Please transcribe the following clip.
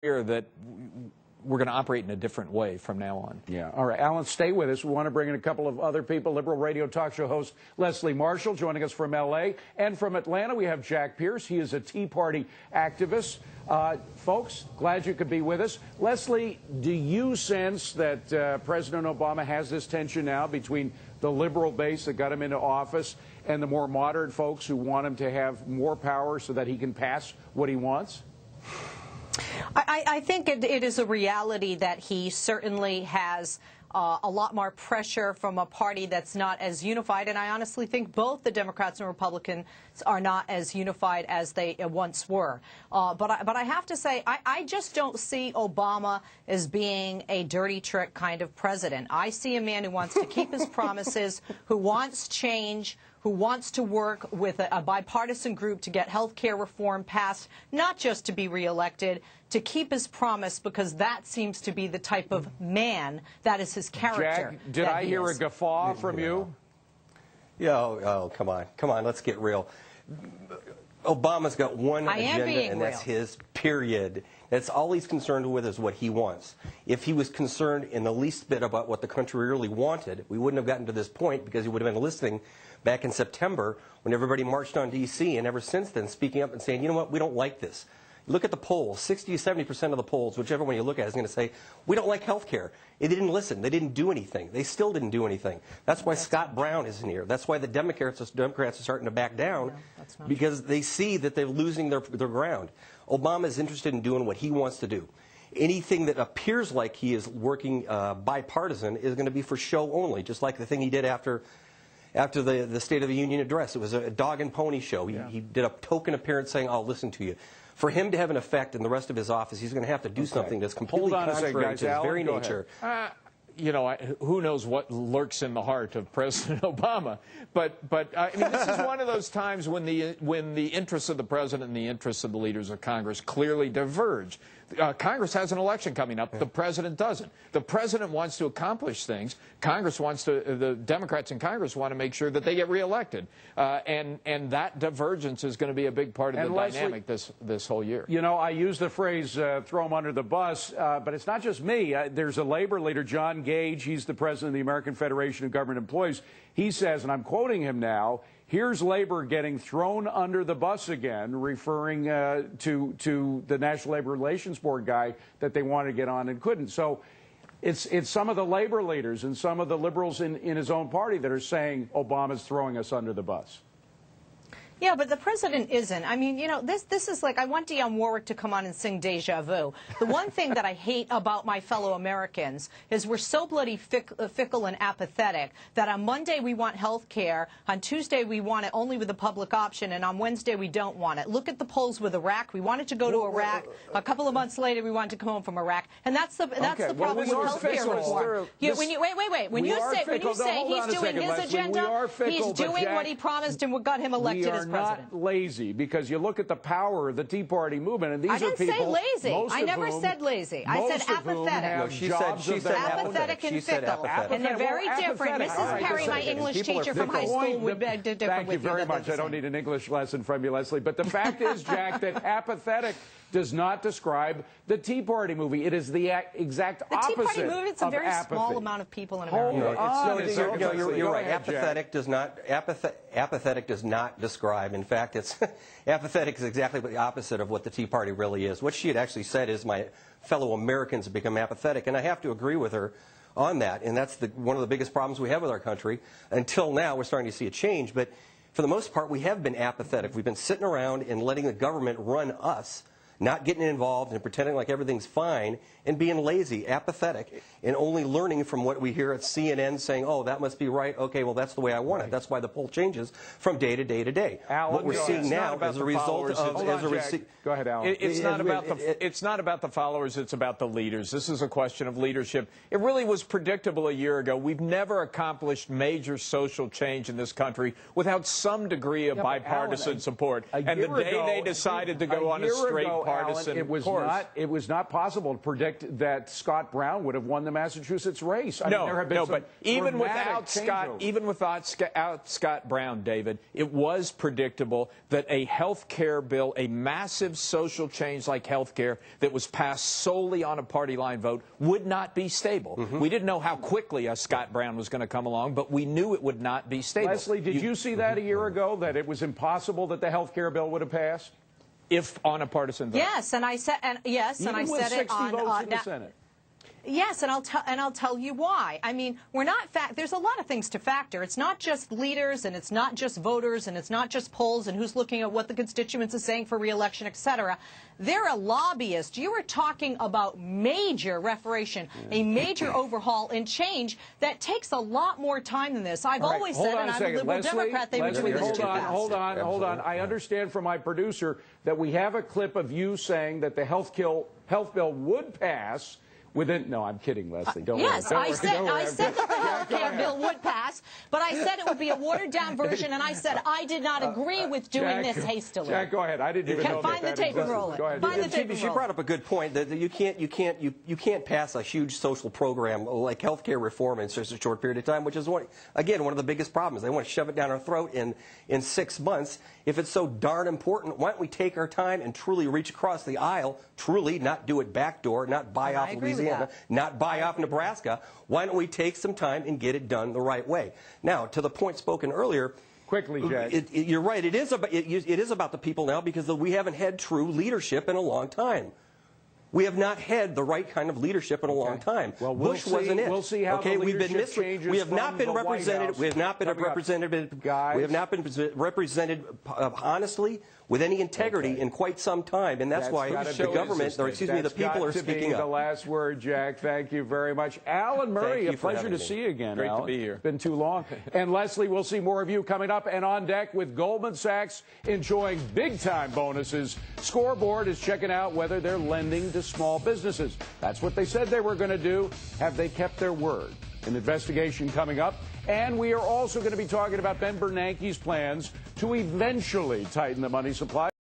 clear that we're going to operate in a different way from now on. Yeah. All right, Alan, stay with us. We want to bring in a couple of other people. Liberal radio talk show host Leslie Marshall joining us from L.A. And from Atlanta, we have Jack Pierce. He is a Tea Party activist. Folks, glad you could be with us. Leslie, do you sense that President Obama has this tension now between the liberal base that got him into office and the more moderate folks who want him to have more power so that he can pass what he wants? I think it is a reality that he certainly has a lot more pressure from a party that's not as unified, and I honestly think both the Democrats and Republicans are not as unified as they once were. But I have to say, I just don't see Obama as being a dirty trick kind of president. I see a man who wants to keep his promises, who wants change, who wants to work with a bipartisan group to get health care reform passed, not just to be reelected, to keep his promise, because that seems to be the type of man that is his character. Jack, did I hear a guffaw from you? Yeah, oh, come on, let's get real. Obama's got one agenda, and that's his, period. That's all he's concerned with is what he wants. If he was concerned in the least bit about what the country really wanted, we wouldn't have gotten to this point, because he would have been listening back in September when everybody marched on D.C. and ever since then speaking up and saying, you know what, we don't like this. Look at the polls. 60 to 70% of the polls, whichever one you look at, is going to say, we don't like health care. They didn't listen. They didn't do anything. They still didn't do anything. That's why Scott Brown isn't here. That's why the Democrats are starting to back down, because they see that they're losing their ground. Obama is interested in doing what he wants to do. Anything that appears like he is working bipartisan is going to be for show only, just like the thing he did after the State of the Union address. It was a dog and pony show. He did a token appearance saying, I'll listen to you. For him to have an effect in the rest of his office, he's going to have to do something that's completely contrary to his very nature. You know, who knows what lurks in the heart of President Obama? But I mean, this is one of those times when the interests of the president and the interests of the leaders of Congress clearly diverge. Congress has an election coming up. The president doesn't. The president wants to accomplish things. The Democrats in Congress want to make sure that they get reelected. And that divergence is going to be a big part of the dynamic this whole year. You know, I use the phrase throw them under the bus, but it's not just me. There's a labor leader, John Gage. He's the president of the American Federation of Government Employees. He says, and I'm quoting him now, here's labor getting thrown under the bus again, referring to the National Labor Relations Board guy that they wanted to get on and couldn't. So it's some of the labor leaders and some of the liberals in his own party that are saying Obama's throwing us under the bus. Yeah, but the president isn't. I mean, you know, this is like, I want Dionne Warwick to come on and sing Deja Vu. The one thing that I hate about my fellow Americans is we're so bloody fickle and apathetic that on Monday we want health care, on Tuesday we want it only with a public option, and on Wednesday we don't want it. Look at the polls with Iraq. We wanted to go to Iraq. A couple of months later we wanted to come home from Iraq. And that's the problem with health care reform. Wait. When you say he's doing his agenda, he's doing what he promised and what got him elected as president. Not lazy, because you look at the power of the Tea Party movement, and these are people. I didn't say lazy. I never said lazy. I said apathetic. No, she said apathetic and fickle, and they're very different. Mrs. Perry, my English teacher from high school, would beg to differ with you. Thank you very much. I don't need an English lesson from you, Leslie. But the fact is, Jack, that apathetic does not describe the Tea Party movie. It is the exact opposite. The Tea Party movie, it's a very small amount of people in America. You're right. Apathetic does not describe. In fact, apathetic is exactly the opposite of what the Tea Party really is. What she had actually said is, my fellow Americans have become apathetic, and I have to agree with her on that. And that's one of the biggest problems we have with our country. Until now, we're starting to see a change, but for the most part, we have been apathetic. We've been sitting around and letting the government run us, not getting involved and pretending like everything's fine, and being lazy, apathetic, and only learning from what we hear at CNN saying, oh, that must be right. Okay, well, that's the way I want it. That's why the poll changes from day to day to day. Alan, what we're seeing now is a result of... Go ahead, Alan. It's not about the followers. It's about the leaders. This is a question of leadership. It really was predictable a year ago. We've never accomplished major social change in this country without some degree of bipartisan support. And the day they decided to go on a straight bipartisan Alan, it was not possible to predict that Scott Brown would have won the Massachusetts race. I mean, there have been some but even without Scott Brown, David, it was predictable that a health care bill, a massive social change like health care that was passed solely on a party line vote, would not be stable. We didn't know how quickly a Scott Brown was going to come along, but we knew it would not be stable. Leslie, did you see that a year ago, that it was impossible that the health care bill would have passed? If on a partisan vote. Yes, and I said, with 60 it votes in the Senate. Yes, and I'll tell you why. I mean, there's a lot of things to factor. It's not just leaders, and it's not just voters, and it's not just polls, and who's looking at what the constituents are saying for re-election, etc. They're a lobbyist. You are talking about major reformation, a major overhaul and change that takes a lot more time than this. I've always said, and I'm a liberal Democrat, they were doing this too fast. Hold on. I understand from my producer that we have a clip of you saying that the health bill would pass. No, I'm kidding, Leslie. Don't yes, worry. I said that the health care bill would pass, but I said it would be a watered-down version, and I said I did not agree with doing this hastily. Jack, go ahead. I didn't even know Find the tape and roll it. Go ahead. Find the tape and roll it. She brought up a good point that you can't pass a huge social program like health care reform in such a short period of time, which is one of the biggest problems. They want to shove it down our throat in 6 months. If it's so darn important, why don't we take our time and truly reach across the aisle, not do it backdoor, not buy off Louisiana, not buy off Nebraska. Why don't we take some time and get it done the right way? Now, to the point spoken earlier, quickly, Jack. You're right. It is about the people now, because we haven't had true leadership in a long time. We have not had the right kind of leadership in a long time. Well, Bush wasn't it. We'll see how the leadership changes. We have not been represented. We have not been represented. Guys. We have not been represented honestly with any integrity in quite some time, and that's why the government, or excuse me, the people are speaking up. The last word, Jack. Thank you very much, Alan Murray. A pleasure to see you again. Great Alan. to be here. It's been too long. And Leslie, we'll see more of you coming up. And on deck with Goldman Sachs enjoying big-time bonuses. Scoreboard is checking out whether they're lending to small businesses. That's what they said they were going to do. Have they kept their word? An investigation coming up. And we are also going to be talking about Ben Bernanke's plans to eventually tighten the money supply.